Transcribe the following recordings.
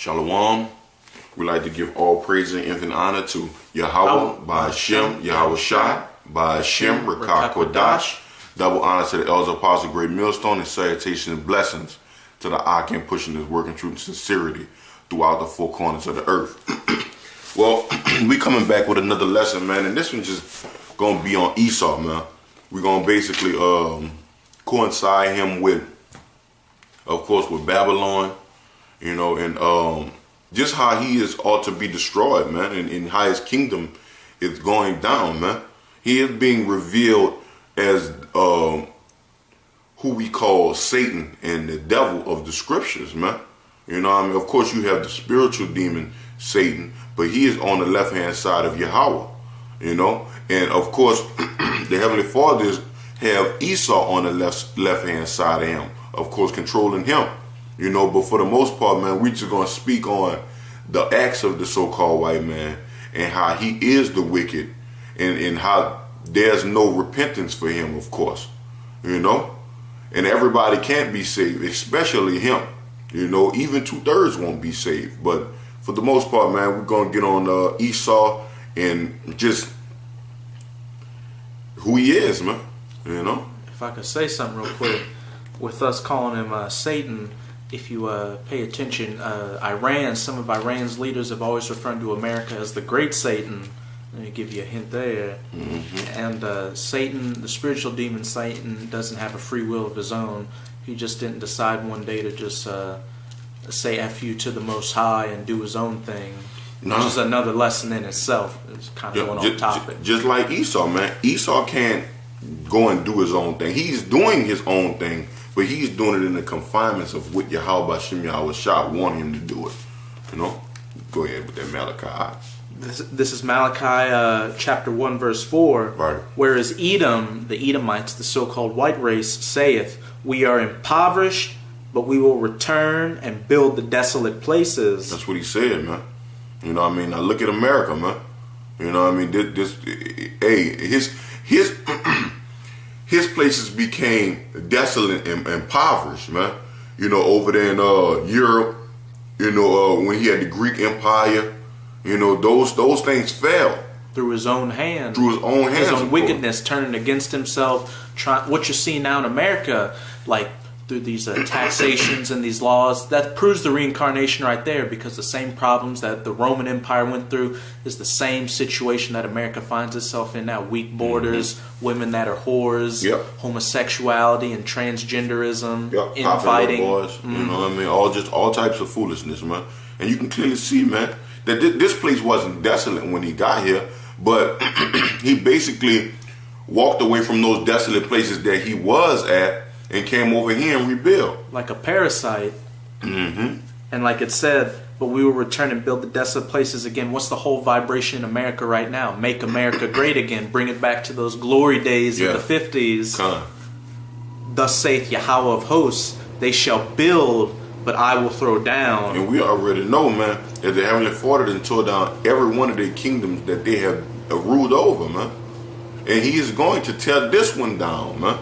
Shalom. We like to give all praise and infinite honor to Yahweh, by Hashem, Yahweh Shai, by Hashem, Rakah Kodash. Double honor to the elders, apostle, great millstone, and salutations and blessings to the Akim pushing this work in truth and sincerity throughout the four corners of the earth. Well, we coming back with another lesson, man, and this one's just gonna be on Esau, man. We're gonna basically coincide him with, of course, with Babylon, you know, and just how he is ought to be destroyed, man, and how his kingdom is going down, man. He is being revealed as who we call Satan and the devil of the scriptures, man. You know what I mean? Of course, you have the spiritual demon, Satan, but he is on the left-hand side of Yahweh, you know? And, of course, the Heavenly Fathers have Esau on the left-hand side of him, of course, controlling him, you know? But for the most part, man, we're just going to speak on the acts of the so-called white man and how he is the wicked and how there's no repentance for him, of course, you know? And everybody can't be saved, especially him. You know, even 2/3 won't be saved. But for the most part, man, we're going to get on Esau and just who he is, man, you know? If I could say something real quick, with us calling him Satan, if you pay attention, some of Iran's leaders have always referred to America as the Great Satan. Let me give you a hint there. Mm-hmm. And Satan, the spiritual demon Satan, doesn't have a free will of his own. He just didn't decide one day to just say F you to the Most High and do his own thing. No. Which is another lesson in itself. It's kind of going on topic. Just like Esau, man. Esau can't go and do his own thing. He's doing his own thing, but he's doing it in the confinements of what Yahweh Hashem Yahweh Shai want him to do it. You know? Go ahead with that Malachi. This is Malachi chapter 1 verse 4. Right. Whereas Edom, the Edomites, the so-called white race, saith, we are impoverished, but we will return and build the desolate places. That's what he said, man. You know what I mean? Now look at America, man. You know what I mean? His places became desolate and impoverished, man. You know, over there in Europe, you know, when he had the Greek Empire, you know, those things fell. Through his own hand. Through his own hands. His own wickedness, turning against himself. What you're seeing now in America, like through these taxations and these laws, that proves the reincarnation right there, because the same problems that the Roman Empire went through is the same situation that America finds itself in now. Weak borders, women that are whores, homosexuality and transgenderism, infighting. Boys, you know what I mean? All types of foolishness, man. And you can clearly see, man, that this place wasn't desolate when he got here, but he basically walked away from those desolate places that he was at and came over here and rebuilt. Like a parasite. Mm-hmm. And like it said, but we will return and build the desolate places again. What's the whole vibration in America right now? Make America great again. Bring it back to those glory days of the 50s. Thus saith Yahweh of hosts, they shall build, but I will throw down. And we already know, man, that the Heavenly Father done tore down every one of their kingdoms that they have ruled over, man. And he is going to tear this one down, man.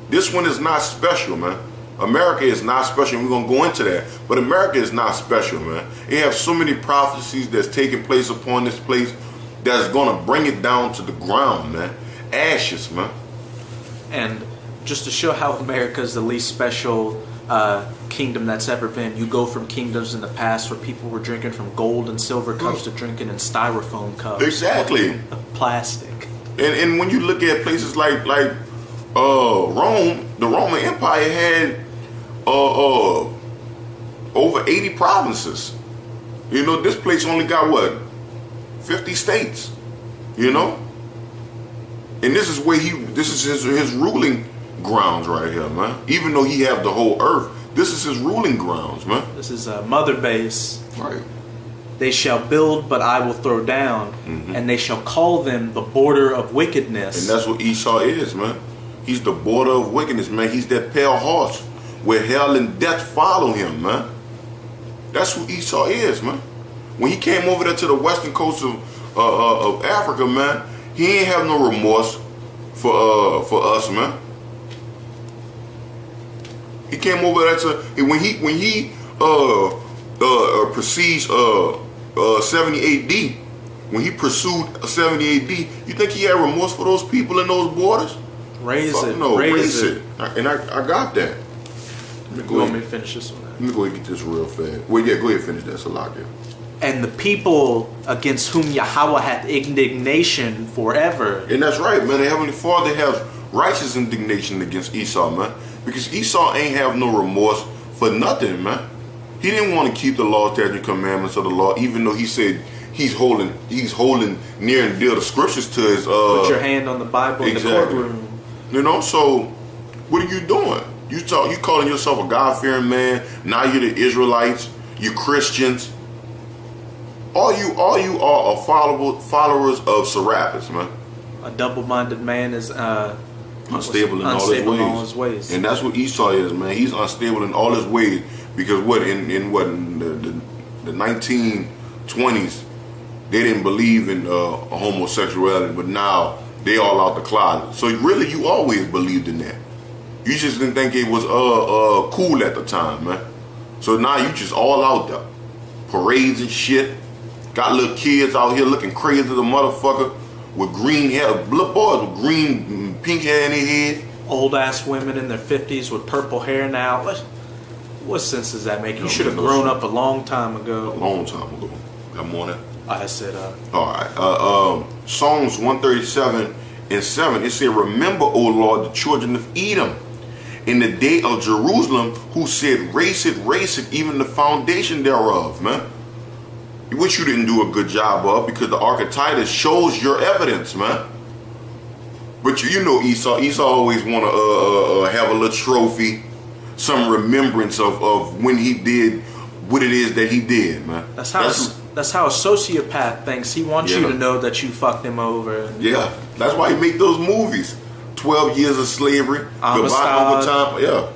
This one is not special, man. America is not special. We're going to go into that. But America is not special, man. They have so many prophecies that's taking place upon this place that's going to bring it down to the ground, man. Ashes, man. And just to show how America is the least special kingdom that's ever been, you go from kingdoms in the past where people were drinking from gold and silver cups to drinking in styrofoam cups. Exactly. Plastic. And when you look at places like Rome, the Roman Empire had over 80 provinces. You know, this place only got what? 50 states. You know? And this is where this is his ruling grounds right here, man. Even though he have the whole earth, this is his ruling grounds, man. This is a mother base. Right. They shall build, but I will throw down, and they shall call them the border of wickedness. And that's what Esau is, man. He's the border of wickedness, man. He's that pale horse where hell and death follow him, man. That's who Esau is, man. When he came over there to the western coast of Africa, man, he ain't have no remorse for us, man. He came over there to when he precedes 70 AD, when he pursued 70 AD, you think he had remorse for those people in those borders? Raise Fuck it. no, raise it. And I got that. You want me to finish this one? Let me go ahead and get this real fast. Well, yeah, go ahead and finish that. It's a lot there. And the people against whom Yahweh hath indignation forever. And that's right, man. The Heavenly Father has righteous indignation against Esau, man. Because Esau ain't have no remorse for nothing, man. He didn't want to keep the law, statutes, and commandments of the law, even though he said he's holding near and dear the scriptures to his Put your hand on the Bible in the courtroom. You know, so what are you doing? You calling yourself a God-fearing man. Now you're the Israelites. You Christians. All you are followers of Serapis, man. A double-minded man is unstable in all his ways. And that's what Esau is, man. He's unstable in all his ways because in the 1920s they didn't believe in homosexuality, but now they all out the closet. So really, you always believed in that. You just didn't think it was cool at the time, man. So now you just all out there. Parades and shit. Got little kids out here looking crazy as a motherfucker with green hair. Little boys with green, pink hair in their head. Old ass women in their 50s with purple hair now. What sense does that make? You should have grown up a long time ago. A long time ago. Got more than that? I said, Alright. Psalms 137 and 7. It said, remember, O Lord, the children of Edom, in the day of Jerusalem, who said, race it, even the foundation thereof, man. Which you didn't do a good job of, because the Archetypus shows your evidence, man. But you know Esau always want to have a little trophy, some remembrance of when he did what it is that he did, man. That's how a sociopath thinks. He wants you to know that you fucked him over. Yeah, that's why he make those movies. 12 Years of Slavery, Goodbye Overtime, yeah.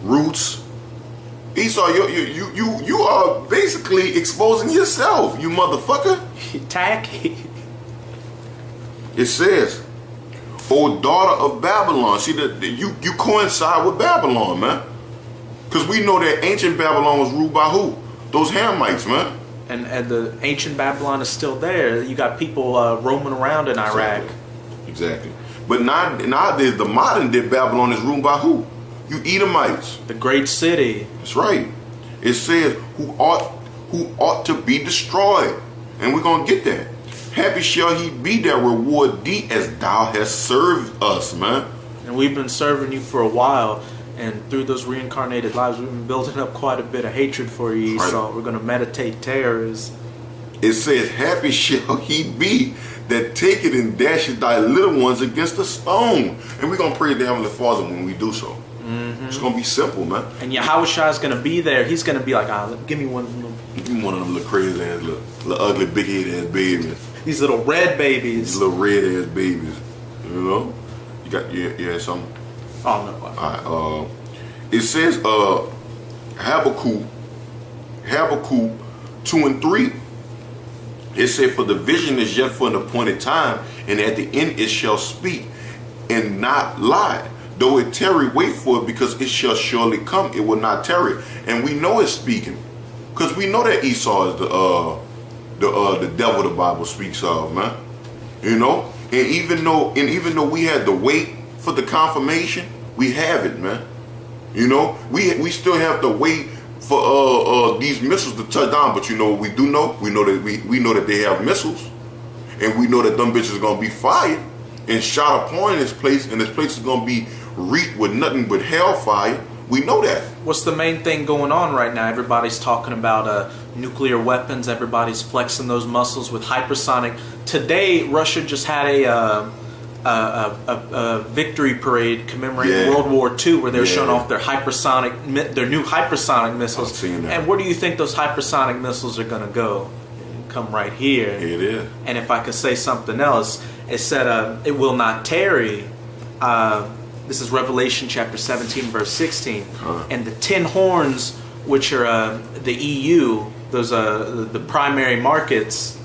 Roots. Esau, you are basically exposing yourself, you motherfucker. Tacky. It says, O daughter of Babylon. See, you coincide with Babylon, man. Because we know that ancient Babylon was ruled by who? Those Hamites, man. And the ancient Babylon is still there. You got people roaming around in Iraq. Exactly. But nowadays, the modern day Babylon is ruled by who? You Edomites. The great city. That's right. It says, who ought to be destroyed. And we're going to get that. Happy shall he be that reward thee as thou hast served us, man. And we've been serving you for a while. And through those reincarnated lives, we've been building up quite a bit of hatred for you, Esau. Right. We're going to meditate terrors. It says, happy shall he be that taketh and dasheth thy little ones against a stone. And we're going to pray to the Heavenly Father when we do so. Mm-hmm. It's going to be simple, man. And Yahushua is going to be there. He's going to be like, give me one of them. Give me one of them little crazy ass, little ugly, big head ass babies. These little red babies. These little red ass babies. You know? You had something? Oh, no. All right. It says, Habakkuk 2 and 3. It said, for the vision is yet for an appointed time, and at the end it shall speak and not lie. Though it tarry, wait for it, because it shall surely come. It will not tarry. And we know it's speaking, because we know that Esau is the devil the Bible speaks of, man. You know, and even though we had to wait for the confirmation, we have it, man. You know, we still have to wait for these missiles to touch down. But you know what we do know? We know that we know that they have missiles, and we know that them bitches are gonna be fired and shot upon this place, and this place is gonna be reeked with nothing but hellfire. We know that. What's the main thing going on right now? Everybody's talking about nuclear weapons. Everybody's flexing those muscles with hypersonic. Today, Russia just had a victory parade commemorating World War II, where they were showing off their new hypersonic missiles. I've seen that. And where do you think those hypersonic missiles are going to go? Come right here. Here it is. And if I could say something else, it said, it will not tarry. This is Revelation chapter 17, verse 16. And the 10 horns, which are the EU, those the primary markets,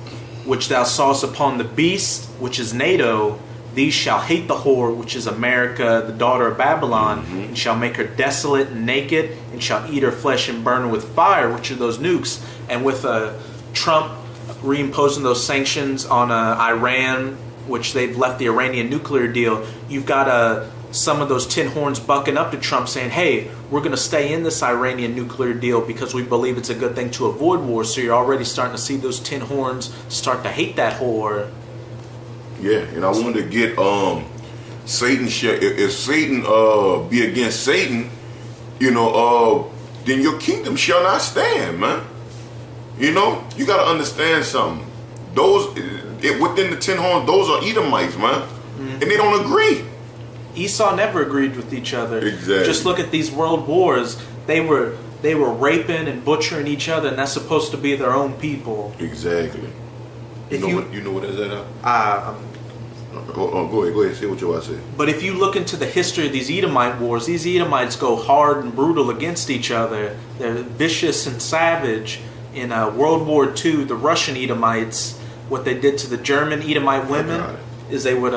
which thou sawest upon the beast, which is NATO, These shall hate the whore, which is America, the daughter of Babylon, and shall make her desolate and naked, and shall eat her flesh and burn her with fire, which are those nukes. And with Trump reimposing those sanctions on Iran, which they've left the Iranian nuclear deal, you've got some of those tin horns bucking up to Trump saying, hey, we're going to stay in this Iranian nuclear deal because we believe it's a good thing to avoid war. So you're already starting to see those tin horns start to hate that whore. Yeah, and I wanted to get Satan. If Satan be against Satan, then your kingdom shall not stand, man. You got to understand something. Those within the 10 horns, those are Edomites, man, and they don't agree. Esau never agreed with each other. Exactly. Just look at these world wars. They were raping and butchering each other, and that's supposed to be their own people. Exactly. You know what that's at? Go ahead. Say what you want to say. But if you look into the history of these Edomite wars, these Edomites go hard and brutal against each other. They're vicious and savage. In World War II, the Russian Edomites, what they did to the German Edomite women is they would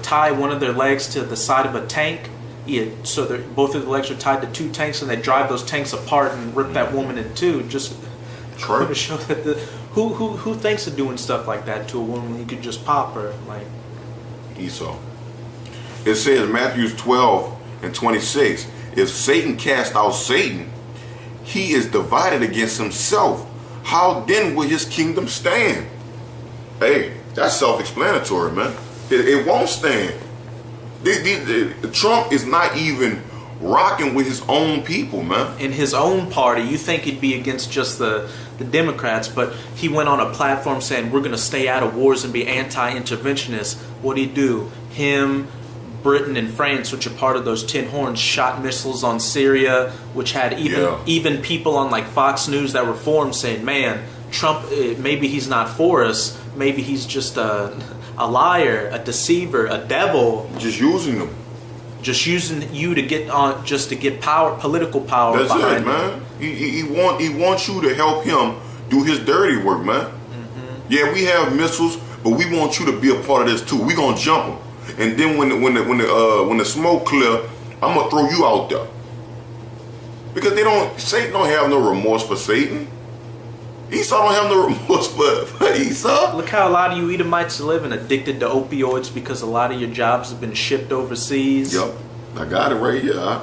tie one of their legs to the side of a tank. So both of the legs are tied to 2 tanks, and they drive those tanks apart and rip that woman in 2. Just to show that who thinks of doing stuff like that to a woman when you could just pop her? Like Esau. It says Matthew 12:26. If Satan cast out Satan, he is divided against himself. How then will his kingdom stand? Hey, that's self-explanatory, man. It won't stand. Trump is not even rocking with his own people, man. In his own party, you think he'd be against just the Democrats, but he went on a platform saying we're going to stay out of wars and be anti-interventionist. What'd he do? Him, Britain, and France, which are part of those tin horns, shot missiles on Syria, which had even people on like Fox News that were for him saying, man, Trump, maybe he's not for us. Maybe he's just a liar, a deceiver, a devil. Just using them. Just using you to get on, just to get power, political power. That's behind it, man. He wants you to help him do his dirty work, man. Yeah, we have missiles, but we want you to be a part of this too. We gonna jump them. And then when the smoke clear, I'm gonna throw you out there. Because Satan don't have no remorse for Satan. Esau don't have no remorse for Esau. Look how a lot of you Edomites are living, addicted to opioids because a lot of your jobs have been shipped overseas. Yep, I got it right here.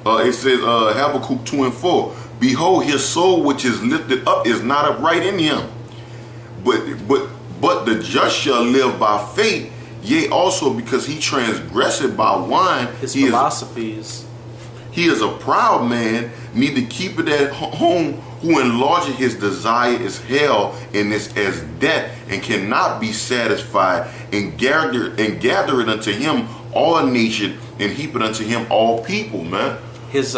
It says Habakkuk 2:4. Behold, his soul which is lifted up is not upright in him, but the just shall live by faith. Yea, also because he transgressed by wine, his philosophies. He is a proud man, neither keep it at home, who enlargeth his desire is hell, and is as death, and cannot be satisfied, and gather it unto him all nation, and heap it unto him all people, man. His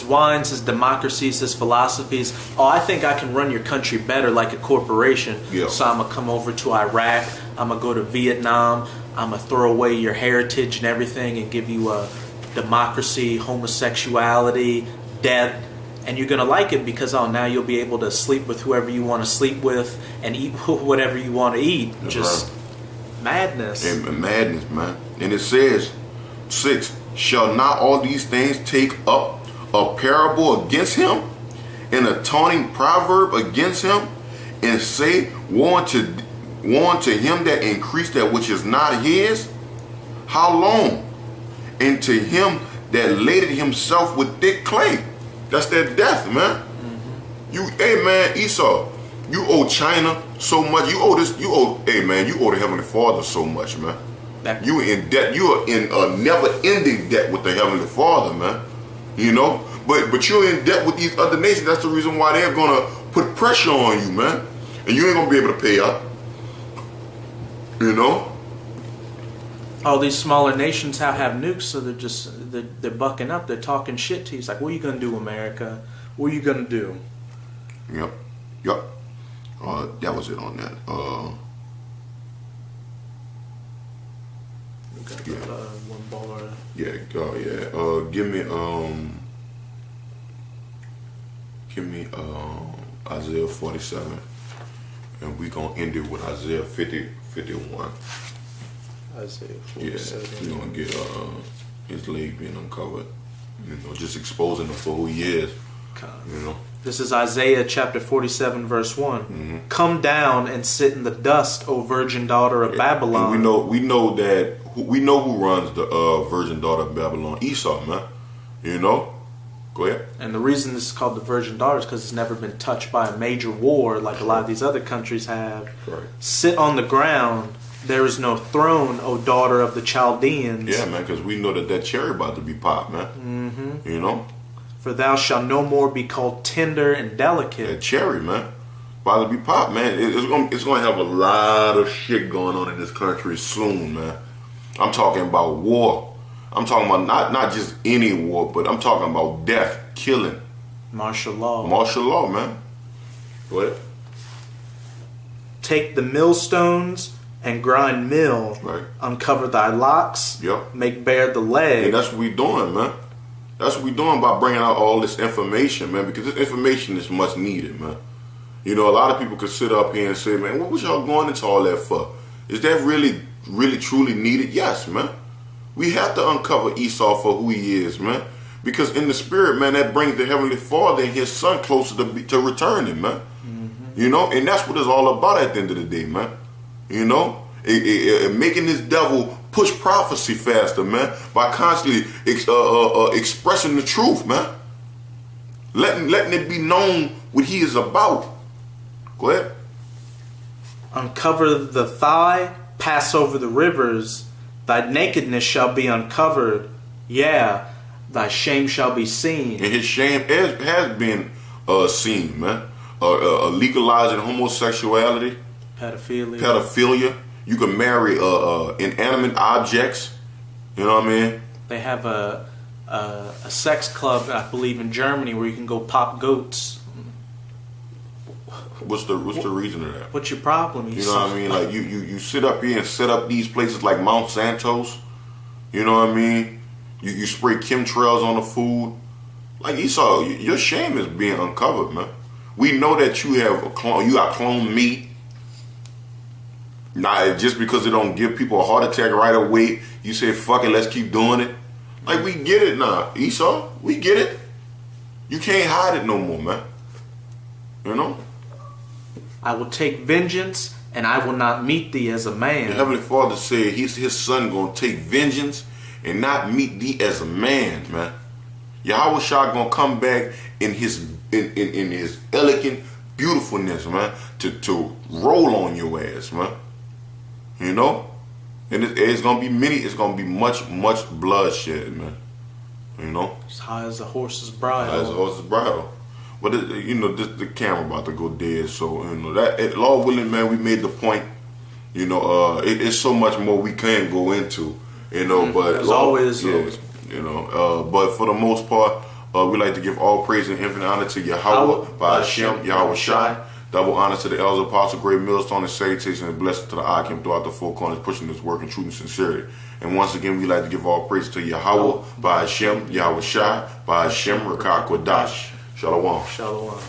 wines, his democracies, his philosophies. Oh, I think I can run your country better like a corporation. Yeah. So I'm going to come over to Iraq. I'm going to go to Vietnam. I'm going to throw away your heritage and everything and give you a democracy, homosexuality, death. And you're going to like it because, now you'll be able to sleep with whoever you want to sleep with and eat whatever you want to eat. That's just madness. And madness, man. And it says, 6, shall not all these things take up a parable against him, an atoning proverb against him, and say, warn to him that increased that which is not his? How long? And to him that laded himself with thick clay. That's that death, man. Hey man, Esau, you owe China so much. You owe the Heavenly Father so much, man. You in debt. You are in a never-ending debt with the Heavenly Father, man. But you're in debt with these other nations. That's the reason why they're gonna put pressure on you, man. And you ain't gonna be able to pay up. All these smaller nations have nukes, so they're bucking up. They're talking shit to you. It's like, what are you gonna do, America? What are you gonna do? Yep. That was it on that. One bar. Give me Isaiah 47 And we're going to end it with Isaiah 50:51. Isaiah Yeah, 47. we're going to get his leg being uncovered. Just exposing him for who he is. This is Isaiah chapter 47, verse 1. Mm-hmm. Come down and sit in the dust, O virgin daughter of Babylon. And we know who runs the virgin daughter of Babylon. Esau, man. Go ahead. And the reason this is called the virgin daughter is because it's never been touched by a major war like a lot of these other countries have. Right. Sit on the ground. There is no throne, O daughter of the Chaldeans. Yeah, man, because we know that cherry about to be popped, man. Mm-hmm. For thou shalt no more be called tender and delicate. That cherry, man, about to be popped, man. It's gonna have a lot of shit going on in this country soon, man. I'm talking about war. I'm talking about not just any war, but I'm talking about death, killing. Martial law. Martial law, man. Go ahead. Take the millstones and grind mill. Right. Uncover thy locks. Yep. Make bare the leg. And that's what we doing, man. That's what we doing by bringing out all this information, man, because this information is much needed, man. A lot of people could sit up here and say, man, what was y'all going into all that for? Is that really, really, truly needed? Yes, man. We have to uncover Esau for who he is, man. Because in the spirit, man, that brings the Heavenly Father and his son closer to returning, man. Mm-hmm. And that's what it's all about at the end of the day, man. Making this devil push prophecy faster, man, by constantly expressing the truth, man. Letting it be known what he is about. Go ahead. Uncover the thigh, pass over the rivers. Thy nakedness shall be uncovered. Yeah, thy shame shall be seen. And his shame has been seen, man. Legalizing homosexuality. Pedophilia. You can marry inanimate objects. You know what I mean? They have a sex club, I believe, in Germany where you can go pop goats. What's the reason of that? What's your problem? You know what I mean? Like you sit up here and set up these places like Mount Santos. You know what I mean? You spray chemtrails on the food. Like Esau, your shame is being uncovered, man. We know that you got cloned meat. Not just because it don't give people a heart attack right away, you say, fuck it, let's keep doing it. Like, we get it now, Esau. We get it. You can't hide it no more, man. I will take vengeance, and I will not meet thee as a man. The Heavenly Father said his son going to take vengeance and not meet thee as a man, man. Yahweh Shah going to come back in his elegant beautifulness, man, to roll on your ass, man. And it's gonna be much bloodshed, man. As high as a horse's bridle. High as a horse's bridle. But the camera about to go dead, so that Lord willing, man, we made the point. It's so much more we can go into. But as always, but for the most part, we like to give all praise and infinite honor to Yahweh by Hashem, Yahweh Shai. Double honor to the elders, apostle, great millstone, and salutation and blessings to the Akim throughout the four corners, pushing this work in truth and sincerity. And once again, we like to give all praise to Yahweh by Hashem, Yahweh Shai, by Hashem, Rakah Kodash. Shalom. Shalom.